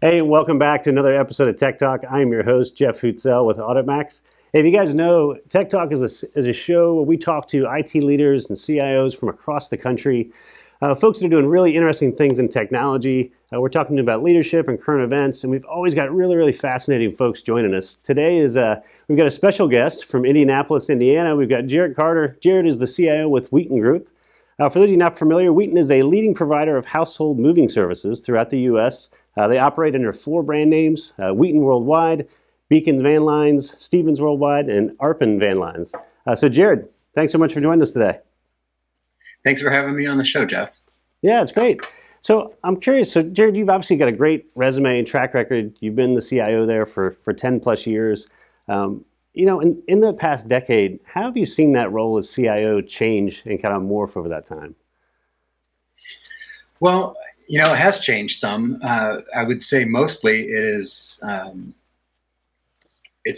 Hey, welcome back to another episode of Tech Talk. I am your host, Jeff Hootselle with AuditMax. Hey, if you guys know, Tech Talk is a show where we talk to IT leaders and CIOs from across the country, folks that are doing really interesting things in technology. We're talking about leadership and current events, and we've always got really fascinating folks joining us. Today we've got a special guest from Indianapolis, Indiana. We've got Jerrod Carter. Jerrod is the CIO with Wheaton Group. For those of you not familiar, Wheaton is a leading provider of household moving services throughout the U.S. They operate under 4 brand names: Wheaton World Wide, Bekins Van Lines, Stevens World Wide, and Arpin Van Lines. So Jerrod, thanks so much for joining us today. Thanks for having me on the show, Jeff. Yeah, it's great. So I'm curious, so Jerrod, you've obviously got a great resume and track record. You've been the CIO there for 10 plus years. In the past decade, how have you seen that role as CIO change and kind of morph over that time? Well, it has changed some. I would say mostly it's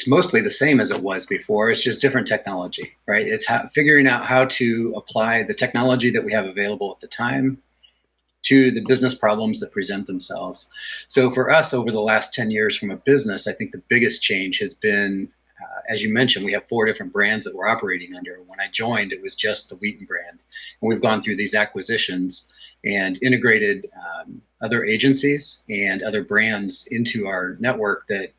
mostly the same as it was before. It's just different technology, right? It's figuring out how to apply the technology that we have available at the time to the business problems that present themselves. So for us, over the last 10 years from a business, I think the biggest change has been, as you mentioned, we have 4 different brands that we're operating under. When I joined, it was just the Wheaton brand. And we've gone through these acquisitions and integrated other agencies and other brands into our network that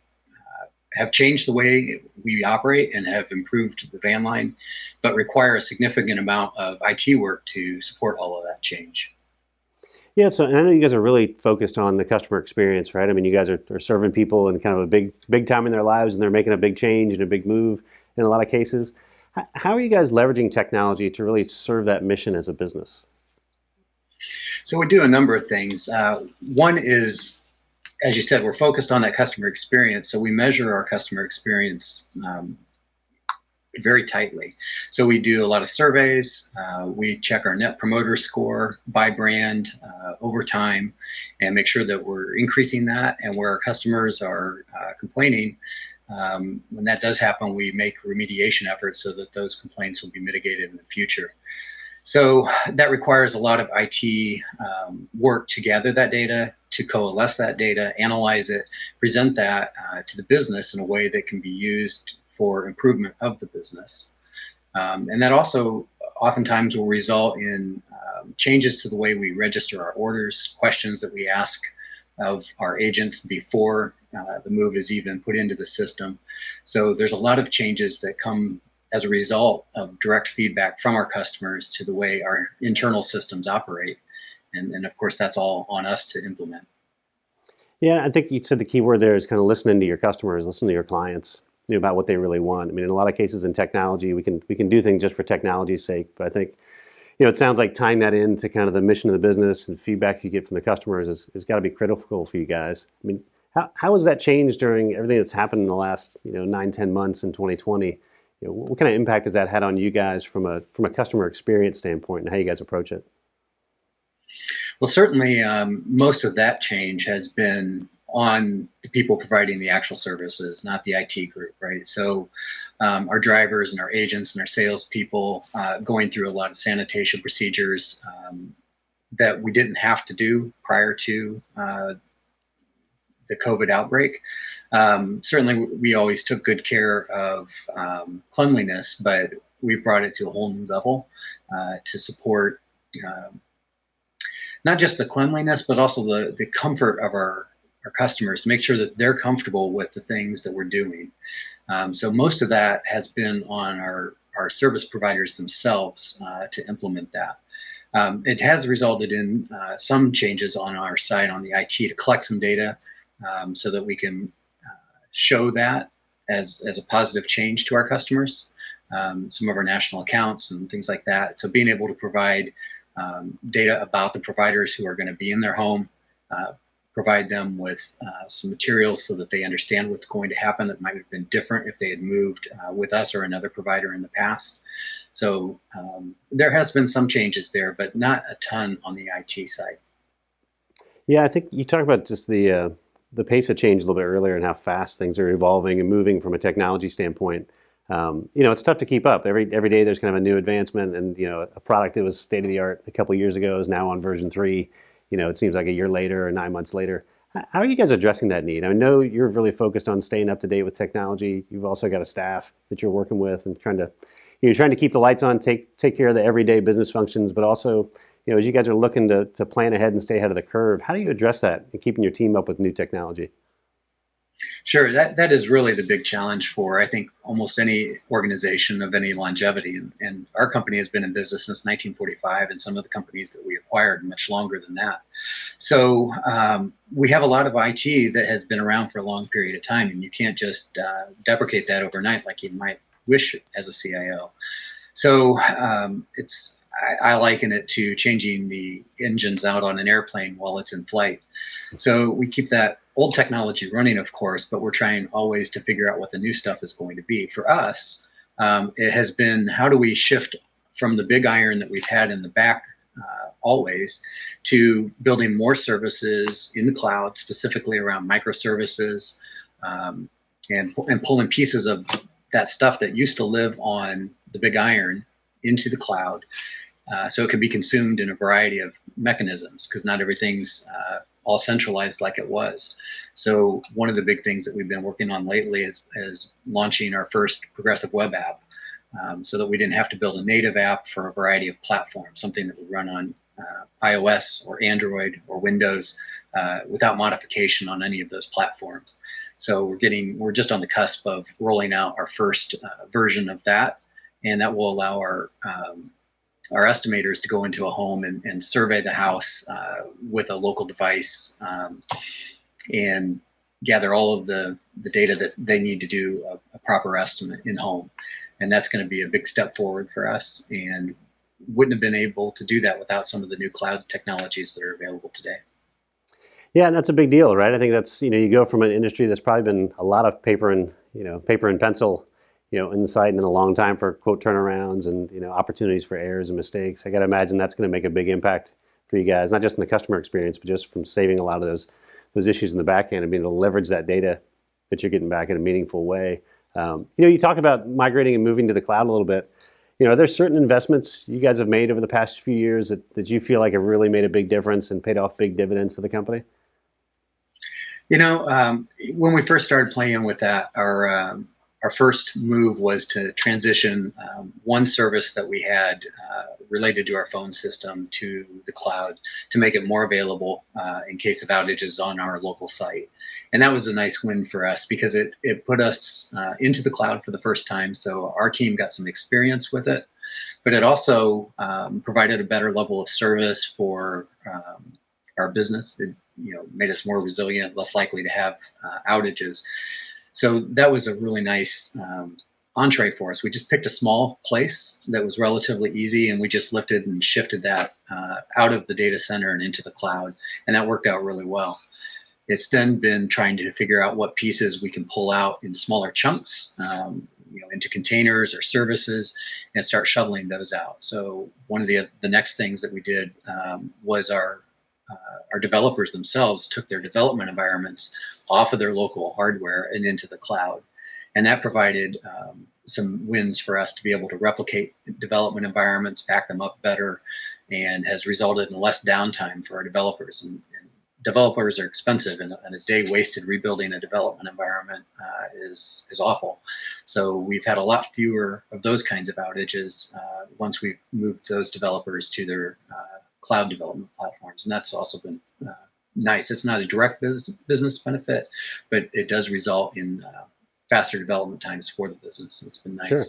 have changed the way we operate and have improved the van line, but require a significant amount of IT work to support all of that change. Yeah, so and I know you guys are really focused on the customer experience, right? I mean, you guys are serving people in kind of a big time in their lives, and they're making a big change and a big move in a lot of cases. How are you guys leveraging technology to really serve that mission as a business? So we do a number of things. One is, as you said, we're focused on that customer experience. So we measure our customer experience very tightly. So we do a lot of surveys. We check our net promoter score by brand over time and make sure that we're increasing that. And where our customers are complaining, when that does happen, we make remediation efforts so that those complaints will be mitigated in the future. So that requires a lot of IT work to gather that data, to coalesce that data, analyze it, present that to the business in a way that can be used for improvement of the business. And that also oftentimes will result in changes to the way we register our orders, questions that we ask of our agents before the move is even put into the system. So there's a lot of changes that come as a result of direct feedback from our customers to the way our internal systems operate. And of course, that's all on us to implement. Yeah, I think you said the key word there is kind of listening to your customers, listening to your clients, about what they really want. I mean, in a lot of cases in technology, we can do things just for technology's sake, but I think, it sounds like tying that into kind of the mission of the business and feedback you get from the customers has got to be critical for you guys. I mean, how has that changed during everything that's happened in the last 9-10 months in 2020? What kind of impact has that had on you guys from a customer experience standpoint and how you guys approach it? Well, certainly most of that change has been on the people providing the actual services, not the IT group, right? So our drivers and our agents and our salespeople going through a lot of sanitation procedures that we didn't have to do prior to the COVID outbreak. Certainly, we always took good care of cleanliness, but we brought it to a whole new level to support not just the cleanliness, but also the comfort of our customers, to make sure that they're comfortable with the things that we're doing. So most of that has been on our service providers themselves to implement that. It has resulted in some changes on our side on the IT to collect some data so that we can show that as a positive change to our customers, some of our national accounts and things like that. So being able to provide data about the providers who are going to be in their home, provide them with some materials so that they understand what's going to happen that might have been different if they had moved with us or another provider in the past. So there has been some changes there, but not a ton on the IT side. Yeah, I think you talked about just the pace of change a little bit earlier and how fast things are evolving and moving from a technology standpoint. It's tough to keep up. Every day there's kind of a new advancement, and a product that was state of the art a couple of years ago is now on version 3. It seems like a year later or 9 months later. How are you guys addressing that need? I know you're really focused on staying up to date with technology. You've also got a staff that you're working with and trying to keep the lights on, take care of the everyday business functions, but also, as you guys are looking to plan ahead and stay ahead of the curve, how do you address that and keeping your team up with new technology? Sure, that is really the big challenge for, I think, almost any organization of any longevity. And our company has been in business since 1945, and some of the companies that we acquired much longer than that. So we have a lot of IT that has been around for a long period of time, and you can't just deprecate that overnight like you might wish as a CIO. So I liken it to changing the engines out on an airplane while it's in flight. So we keep that old technology running, of course, but we're trying always to figure out what the new stuff is going to be. For us, it has been, how do we shift from the big iron that we've had in the back always to building more services in the cloud, specifically around microservices, and pulling pieces of that stuff that used to live on the big iron into the cloud, so it can be consumed in a variety of mechanisms, because not everything's all centralized like it was. So one of the big things that we've been working on lately is launching our first progressive web app, so that we didn't have to build a native app for a variety of platforms, something that would run on iOS or Android or Windows without modification on any of those platforms. So we're just on the cusp of rolling out our first version of that, and that will allow our estimators to go into a home and survey the house with a local device, and gather all of the data that they need to do a proper estimate in home. And that's going to be a big step forward for us, and wouldn't have been able to do that without some of the new cloud technologies that are available today. Yeah, and that's a big deal, right? I think that's, you go from an industry that's probably been a lot of paper and pencil, in the site, and in a long time for quote turnarounds and, opportunities for errors and mistakes. I got to imagine that's going to make a big impact for you guys, not just in the customer experience, but just from saving a lot of those issues in the back end and being able to leverage that data that you're getting back in a meaningful way. You talk about migrating and moving to the cloud a little bit. Are there certain investments you guys have made over the past few years that you feel like have really made a big difference and paid off big dividends to the company? When we first started playing with that, our first move was to transition one service that we had related to our phone system to the cloud to make it more available in case of outages on our local site. And that was a nice win for us because it put us into the cloud for the first time. So our team got some experience with it, but it also provided a better level of service for our business. It made us more resilient, less likely to have outages. So that was a really nice entree for us. We just picked a small place that was relatively easy, and we just lifted and shifted that out of the data center and into the cloud, and that worked out really well. It's then been trying to figure out what pieces we can pull out in smaller chunks, into containers or services, and start shoveling those out. So one of the next things that we did was our developers themselves took their development environments off of their local hardware and into the cloud. And that provided some wins for us to be able to replicate development environments, back them up better, and has resulted in less downtime for our developers. And developers are expensive, and a day wasted rebuilding a development environment is awful. So we've had a lot fewer of those kinds of outages once we've moved those developers to their cloud development platforms, and that's also been nice. It's not a direct business benefit, but it does result in faster development times for the business. It's been nice. Sure.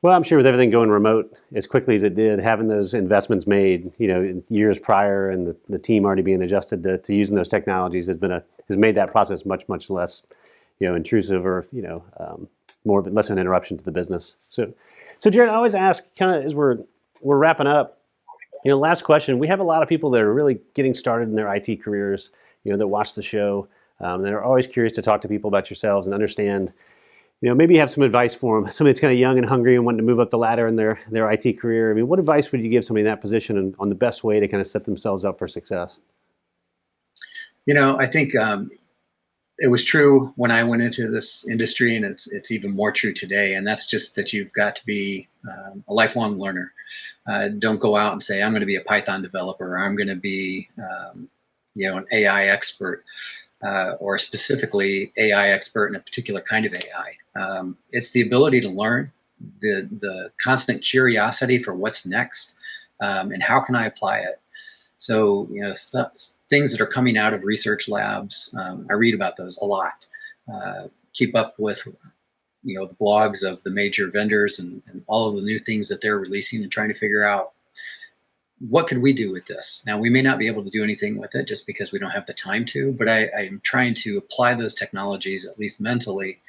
Well, I'm sure with everything going remote as quickly as it did, having those investments made, in years prior, and the team already being adjusted to using those technologies has made that process much less, intrusive or less an interruption to the business. So Jerrod, I always ask, kind of as we're wrapping up. Last question. We have a lot of people that are really getting started in their IT careers, that watch the show. They're always curious to talk to people about yourselves and understand, maybe you have some advice for them. Somebody that's kind of young and hungry and wanting to move up the ladder in their IT career. I mean, what advice would you give somebody in that position on the best way to kind of set themselves up for success? I think it was true when I went into this industry, and it's even more true today. And that's just that you've got to be a lifelong learner. Don't go out and say, I'm going to be a Python developer, or I'm going to be, an AI expert. or specifically AI expert in a particular kind of AI. It's the ability to learn, the constant curiosity for what's next, and how can I apply it. So, things that are coming out of research labs, I read about those a lot. Keep up with, the blogs of the major vendors and all of the new things that they're releasing and trying to figure out what could we do with this. Now, we may not be able to do anything with it just because we don't have the time to, but I'm trying to apply those technologies, at least mentally,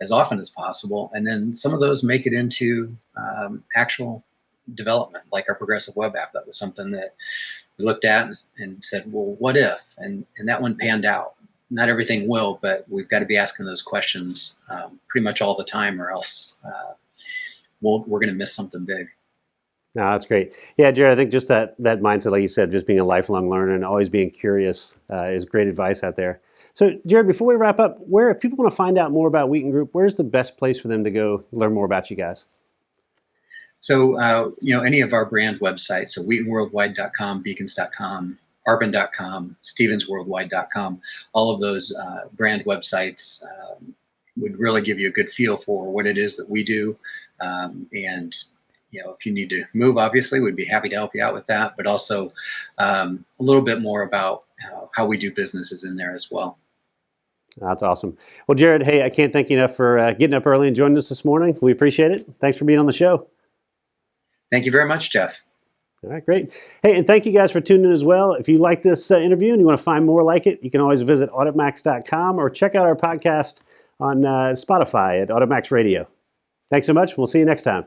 as often as possible. And then some of those make it into actual development, like our progressive web app. That was something that we looked at and said, well, what if? And that one panned out. Not everything will, but we've got to be asking those questions pretty much all the time, or else we're going to miss something big. No, that's great. Yeah, Jerrod, I think just that mindset, like you said, just being a lifelong learner and always being curious is great advice out there. So, Jerrod, before we wrap up, where if people want to find out more about Wheaton Group, where's the best place for them to go learn more about you guys? So, any of our brand websites, so wheatonworldwide.com, bekins.com, arpin.com, stevensworldwide.com, all of those brand websites would really give you a good feel for what it is that we do. And if you need to move, obviously, we'd be happy to help you out with that. But also a little bit more about how we do business is in there as well. That's awesome. Well, Jerrod, hey, I can't thank you enough for getting up early and joining us this morning. We appreciate it. Thanks for being on the show. Thank you very much, Jeff. All right, great. Hey, and thank you guys for tuning in as well. If you like this interview and you want to find more like it, you can always visit auditmax.com or check out our podcast on Spotify at AuditMax Radio. Thanks so much. We'll see you next time.